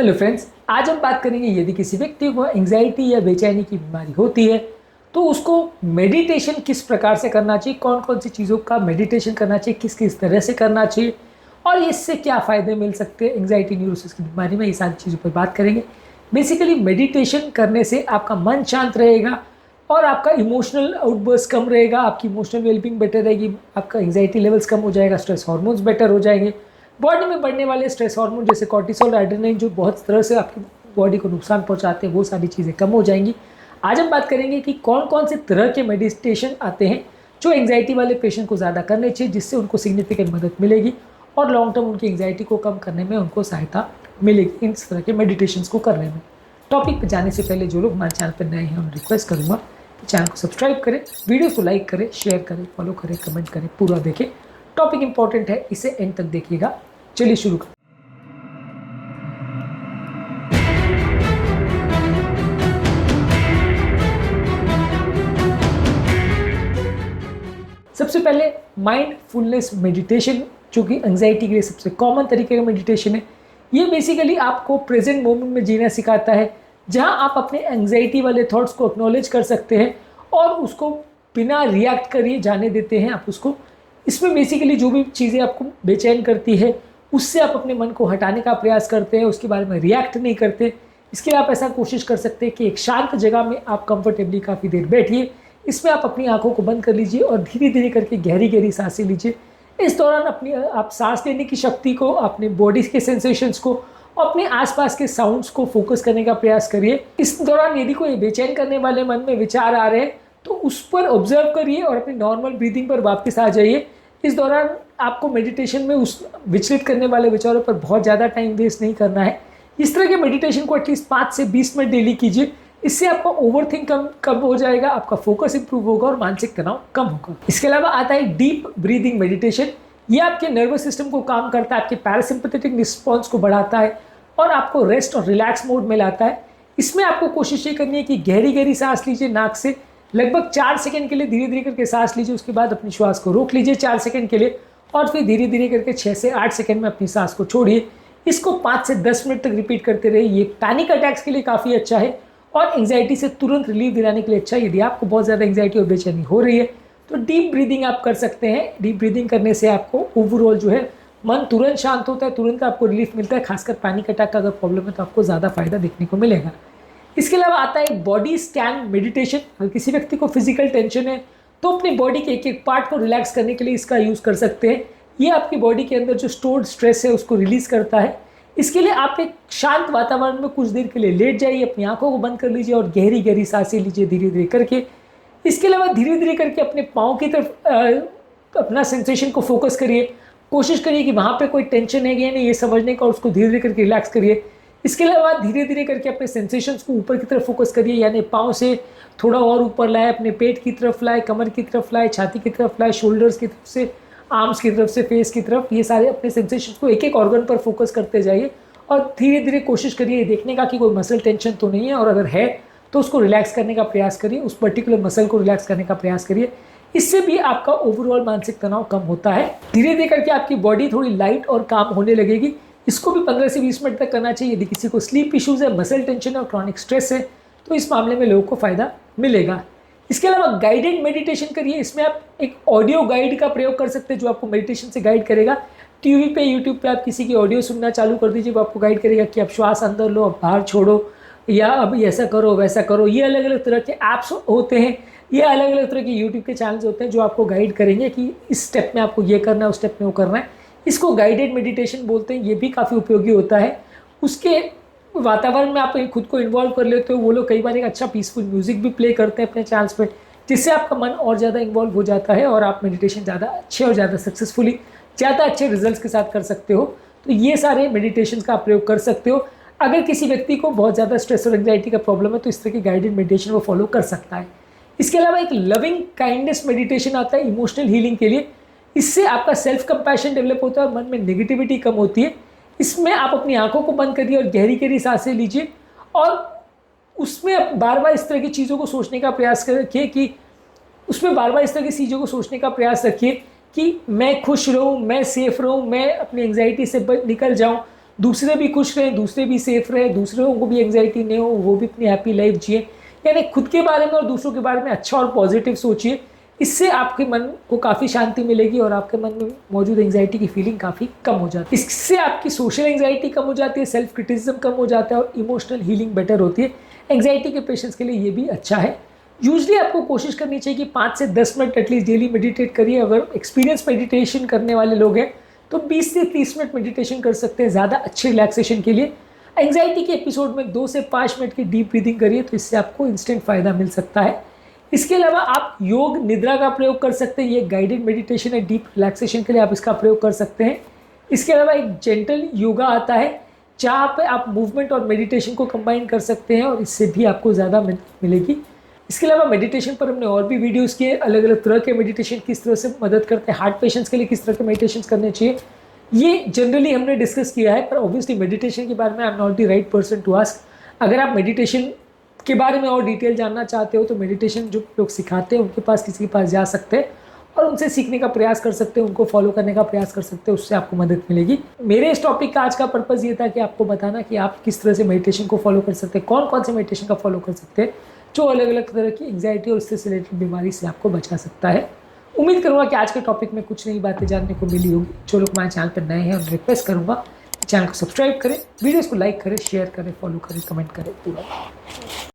Hello friends, आज हम बात करेंगे यदि किसी व्यक्ति को एंजाइटी या बेचैनी की बीमारी होती है तो उसको मेडिटेशन किस प्रकार से करना चाहिए, कौन कौन सी चीज़ों का मेडिटेशन करना चाहिए, किस किस तरह से करना चाहिए और इससे क्या फ़ायदे मिल सकते हैं एंजाइटी न्यूरोसिस की बीमारी में। ये सारी चीज़ों पर बात करेंगे। बेसिकली मेडिटेशन करने से आपका मन शांत रहेगा और आपका इमोशनल आउटबर्स्ट कम रहेगा, आपकी इमोशनल वेलबींग बेटर रहेगी, आपका एंजाइटी लेवल्स कम हो जाएगा, स्ट्रेस हार्मोन्स बेटर हो जाएंगे, बॉडी में बढ़ने वाले स्ट्रेस हार्मोन जैसे कॉर्टिसोल, एड्रेनालिन जो बहुत तरह से आपकी बॉडी को नुकसान पहुंचाते हैं, वो सारी चीज़ें कम हो जाएंगी। आज हम बात करेंगे कि कौन कौन से तरह के मेडिटेशन आते हैं जो एंजाइटी वाले पेशेंट को ज़्यादा करने चाहिए, जिससे उनको सिग्निफिकेंट मदद मिलेगी और लॉन्ग टर्म उनकी एंजाइटी को कम करने में उनको सहायता मिलेगी इन तरह के मेडिटेशन को करने में। टॉपिक पर जाने से पहले जो लोग हमारे चैनल पर नए हैं उन्हें रिक्वेस्ट करूँगा कि चैनल को सब्सक्राइब करें, वीडियो को लाइक करें, शेयर करें, फॉलो करें, कमेंट करें, पूरा देखें। टॉपिक इंपॉर्टेंट है, इसे एंड तक देखिएगा। चलिए शुरू करें। सबसे पहले माइंडफुलनेस मेडिटेशन, जो कि एंजाइटी के लिए सबसे कॉमन तरीके का मेडिटेशन है। ये बेसिकली आपको प्रेजेंट मोमेंट में जीना सिखाता है, जहां आप अपने एंजाइटी वाले थॉट्स को एक्नॉलेज कर सकते हैं और उसको बिना रिएक्ट करिए जाने देते हैं आप उसको। इसमें बेसिकली जो भी चीज़ें आपको बेचैन करती है उससे आप अपने मन को हटाने का प्रयास करते हैं, उसके बारे में रिएक्ट नहीं करते। इसके लिए आप ऐसा कोशिश कर सकते हैं कि एक शांत जगह में आप कंफर्टेबली काफ़ी देर बैठिए। इसमें आप अपनी आंखों को बंद कर लीजिए और धीरे धीरे करके गहरी गहरी सांसें लीजिए। इस दौरान अपनी आप सांस लेने की शक्ति को, अपने बॉडी के सेंसेशंस को, अपने आसपास के साउंड्स को फोकस करने का प्रयास करिए। इस दौरान यदि कोई बेचैन करने वाले मन में विचार आ रहे हैं तो उस पर ऑब्जर्व करिए और अपनी नॉर्मल ब्रीदिंग पर वापस आ जाइए। इस दौरान आपको मेडिटेशन में उस विचलित करने वाले विचारों पर बहुत ज़्यादा टाइम वेस्ट नहीं करना है। इस तरह के मेडिटेशन को एटलीस्ट 5 से 20 मिनट डेली कीजिए। इससे आपका ओवरथिंक कम हो जाएगा, आपका फोकस इंप्रूव होगा और मानसिक तनाव कम होगा। इसके अलावा आता है डीप ब्रीदिंग मेडिटेशन। ये आपके नर्वस सिस्टम को काम करता है, आपके पैरासिम्पैथेटिक रिस्पॉन्स को बढ़ाता है और आपको रेस्ट और रिलैक्स मोड में लाता है। इसमें आपको कोशिश ये करनी है कि गहरी गहरी सांस लीजिए नाक से, लगभग 4 सेकंड के लिए धीरे धीरे करके सांस लीजिए। उसके बाद अपनी श्वास को रोक लीजिए 4 सेकंड के लिए और फिर धीरे धीरे करके 6 से 8 सेकंड में अपनी सांस को छोड़िए। इसको 5 से 10 मिनट तक रिपीट करते रहिए। ये पैनिक अटैक्स के लिए काफ़ी अच्छा है और एंजाइटी से तुरंत रिलीफ दिलाने के लिए अच्छा है। यदि आपको बहुत ज़्यादा एंजाइटी और बेचैनी हो रही है तो डीप ब्रीदिंग आप कर सकते हैं। डीप ब्रीदिंग करने से आपको ओवरऑल जो है मन तुरंत शांत होता है, तुरंत आपको रिलीफ मिलता है। खासकर पैनिक अटैक का अगर प्रॉब्लम है तो आपको ज़्यादा फायदा देखने को मिलेगा। इसके अलावा आता है बॉडी स्कैन मेडिटेशन। अगर किसी व्यक्ति को फिजिकल टेंशन है तो अपनी बॉडी के एक एक पार्ट को रिलैक्स करने के लिए इसका यूज़ कर सकते हैं। ये आपकी बॉडी के अंदर जो स्टोर्ड स्ट्रेस है उसको रिलीज़ करता है। इसके लिए आप एक शांत वातावरण में कुछ देर के लिए लेट जाइए, अपनी आंखों को बंद कर लीजिए और गहरी गहरी सांसें लीजिए धीरे धीरे करके। इसके अलावा धीरे धीरे करके अपने पाँव की तरफ अपना सेंसेशन को फोकस करिए। कोशिश करिए कि वहाँ पे कोई टेंशन है या नहीं ये समझने का और उसको धीरे धीरे करके रिलैक्स करिए। इसके अलावा धीरे धीरे करके अपने सेंसेशंस को ऊपर की तरफ फोकस करिए, यानी पाँव से थोड़ा और ऊपर लाए, अपने पेट की तरफ लाए, कमर की तरफ लाए, छाती की तरफ लाए, शोल्डर्स की तरफ से, आर्म्स की तरफ से, फेस की तरफ। ये सारे अपने सेंसेशंस को एक एक ऑर्गन पर फोकस करते जाइए और धीरे धीरे कोशिश करिए देखने का कि कोई मसल टेंशन तो नहीं है, और अगर है तो उसको रिलैक्स करने का प्रयास करिए, उस पर्टिकुलर मसल को रिलैक्स करने का प्रयास करिए। इससे भी आपका ओवरऑल मानसिक तनाव कम होता है। धीरे धीरे करके आपकी बॉडी थोड़ी लाइट और काम होने लगेगी। इसको भी 15 से 20 मिनट तक करना चाहिए। यदि किसी को स्लीप इश्यूज़ है, मसल टेंशन और क्रॉनिक स्ट्रेस है तो इस मामले में लोगों को फ़ायदा मिलेगा। इसके अलावा गाइडेड मेडिटेशन करिए। इसमें आप एक ऑडियो गाइड का प्रयोग कर सकते हैं जो आपको मेडिटेशन से गाइड करेगा। टीवी पे, यूट्यूब पे आप किसी की ऑडियो सुनना चालू कर दीजिए, वो आपको गाइड करेगा कि आप श्वास अंदर लो, अब बाहर छोड़ो, या अब ऐसा करो वैसा करो। ये अलग अलग तरह के ऐप्स होते हैं, ये अलग अलग तरह के यूट्यूब के चैनल्स होते हैं जो आपको गाइड करेंगे कि इस स्टेप में आपको ये करना है, उस स्टेप में वो करना है। इसको गाइडेड मेडिटेशन बोलते हैं। ये भी काफ़ी उपयोगी होता है। उसके वातावरण में आप खुद को इन्वॉल्व कर लेते हो। वो लोग कई बार एक अच्छा पीसफुल म्यूजिक भी प्ले करते हैं अपने चैनल्स पे, जिससे आपका मन और ज़्यादा इन्वॉल्व हो जाता है और आप मेडिटेशन ज़्यादा अच्छे और ज़्यादा सक्सेसफुली, ज़्यादा अच्छे रिजल्ट्स के साथ कर सकते हो। तो ये सारे मेडिटेशन का आप प्रयोग कर सकते हो। अगर किसी व्यक्ति को बहुत ज़्यादा स्ट्रेस और एंग्जाइटी का प्रॉब्लम है तो इस तरह की गाइडेड मेडिटेशन वो फॉलो कर सकता है। इसके अलावा एक लविंग काइंडनेस मेडिटेशन आता है इमोशनल हीलिंग के लिए। इससे आपका सेल्फ कंपैशन डेवलप होता है और मन में नेगेटिविटी कम होती है। इसमें आप अपनी आंखों को बंद करिए और गहरी गहरी सांसें लीजिए और उसमें आप बार बार इस तरह की चीज़ों को सोचने का प्रयास रखिए कि मैं खुश रहूँ, मैं सेफ रहूँ, मैं अपनी एंग्जाइटी से निकल जाऊँ। दूसरे भी खुश रहें, दूसरे भी सेफ रहें, दूसरों को भी एंग्जाइटी नहीं हो, वो भी अपनी हैप्पी लाइफ जिए। यानी खुद के बारे में और दूसरों के बारे में अच्छा और पॉजिटिव सोचिए। इससे आपके मन को काफ़ी शांति मिलेगी और आपके मन में मौजूद एंग्जाइटी की फीलिंग काफ़ी कम हो जाती है। इससे आपकी सोशल एंग्जाइटी कम हो जाती है, सेल्फ क्रिटिसिज्म कम हो जाता है और इमोशनल हीलिंग बेटर होती है। एंग्जाइटी के पेशेंट्स के लिए ये भी अच्छा है। यूजली आपको कोशिश करनी चाहिए कि 5 से 10 मिनट एटलीस्ट डेली मेडिटेट करिए। अगर एक्सपीरियंस मेडिटेशन करने वाले लोग हैं तो 20 से 30 मिनट मेडिटेशन कर सकते हैं ज़्यादा अच्छे रिलैक्सेशन के लिए। एंग्जाइटी के एपिसोड में 2 से 5 मिनट की डीप ब्रीदिंग करिए तो इससे आपको इंस्टेंट फ़ायदा मिल सकता है। इसके अलावा आप योग निद्रा का प्रयोग कर सकते हैं। ये गाइडेड मेडिटेशन है, डीप रिलैक्सेशन के लिए आप इसका प्रयोग कर सकते हैं। इसके अलावा एक जेंटल योगा आता है जहाँ पे आप मूवमेंट और मेडिटेशन को कंबाइन कर सकते हैं और इससे भी आपको ज़्यादा मिलेगी। इसके अलावा मेडिटेशन पर हमने और भी वीडियोस किए, अलग अलग तरह के मेडिटेशन किस तरह से मदद करते हैं, हार्ट पेशेंट्स के लिए किस तरह के मेडिटेशन करने चाहिए, ये जनरली हमने डिस्कस किया है। पर ऑब्वियसली मेडिटेशन के बारे में I am not the right person to ask. अगर आप मेडिटेशन के बारे में और डिटेल जानना चाहते हो तो मेडिटेशन जो लोग सिखाते हैं उनके पास, किसी के पास जा सकते हैं और उनसे सीखने का प्रयास कर सकते हैं, उनको फॉलो करने का प्रयास कर सकते हैं, उससे आपको मदद मिलेगी। मेरे इस टॉपिक का आज का पर्पज़ ये था कि आपको बताना कि आप किस तरह से मेडिटेशन को फॉलो कर सकते हैं, कौन कौन से मेडिटेशन का फॉलो कर सकते हैं जो अलग अलग तरह की एंग्जाइटी और उससे रिलेटेड बीमारी से आपको बचा सकता है। उम्मीद करूँगा कि आज के टॉपिक में कुछ नई बातें जानने को मिली होगी। जो लोग हमारे चैनल पर नए हैं उन्हें रिक्वेस्ट करूँगा चैनल को सब्सक्राइब करें, वीडियोज़ को लाइक करें, शेयर करें, फॉलो करें, कमेंट करें पूरा।